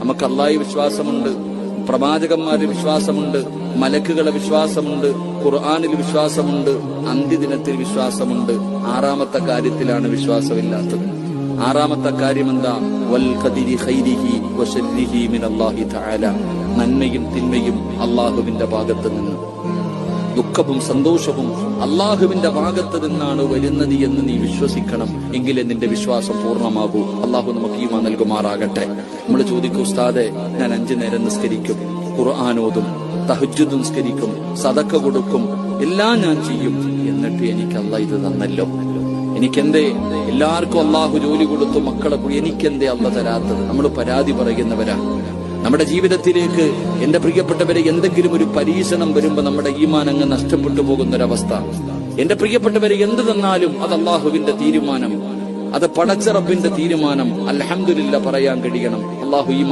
നമുക്ക് അല്ലാഹുവിൽ വിശ്വാസമുണ്ട്, പ്രവാചകന്മാരിൽ വിശ്വാസമുണ്ട്, മലക്കുകളെ വിശ്വാസമുണ്ട്, ഖുർആനിൽ വിശ്വാസമുണ്ട്, അന്ത്യദിനത്തിൽ വിശ്വാസമുണ്ട്. ആറാമത്തെ കാര്യത്തിലാണ് വിശ്വാസമില്ലാത്തത്. ആറാമത്തെ കാര്യം എന്താ? വൽ ഖദരി ഖൈരിഹി വശർരിഹി മിനല്ലാഹി തആല. നന്മയും തിന്മയും അല്ലാഹുവിന്റെ ഭാഗത്ത് നിന്ന്, ദുഃഖവും സന്തോഷവും അല്ലാഹുവിന്റെ ഭാഗത്ത് നിന്നാണ് വരുന്നത് എന്ന് നീ വിശ്വസിക്കണം. എങ്കിലേ നിന്റെ വിശ്വാസം പൂർണ്ണമാകൂ. അല്ലാഹു നമുക്ക് ഈമാൻ നൽകുമാറാകട്ടെ. നമ്മൾ ചോദിക്കും, ഉസ്താദെ, ഞാൻ 5 നേരം നിസ്കരിക്കും, ഖുർആനോതും, തഹജ്ജുദ് നിസ്കരിക്കും, സദഖ കൊടുക്കും, എല്ലാം ഞാൻ ചെയ്യും, എന്നിട്ട് എനിക്ക് അല്ലാഹ് ഇത് തന്നല്ലോ. എനിക്കെന്തേ? എല്ലാവർക്കും അല്ലാഹു ജോലി കൊടുത്തു, മക്കളെ കൂടി, എനിക്കെന്തേ അല്ലാഹ് തരാത്തത്? നമ്മൾ പരാതി പറയുന്നവരാ. നമ്മുടെ ജീവിതത്തിലേക്ക് എന്റെ പ്രിയപ്പെട്ടവരെ എന്തെങ്കിലും ഒരു പരീക്ഷണം വരുമ്പോ നമ്മുടെ ഈമാൻ അങ്ങ് നഷ്ടപ്പെട്ടു പോകുന്നൊരവസ്ഥ. എന്റെ പ്രിയപ്പെട്ടവരെ എന്ത് തന്നാലും അത് അല്ലാഹുവിന്റെ തീരുമാനം, അത് പടച്ച റബ്ബിന്റെ തീരുമാനം. അൽഹംദുലില്ലാഹ് പറയാൻ കഴിയണം. അല്ലാഹു ഈമാൻ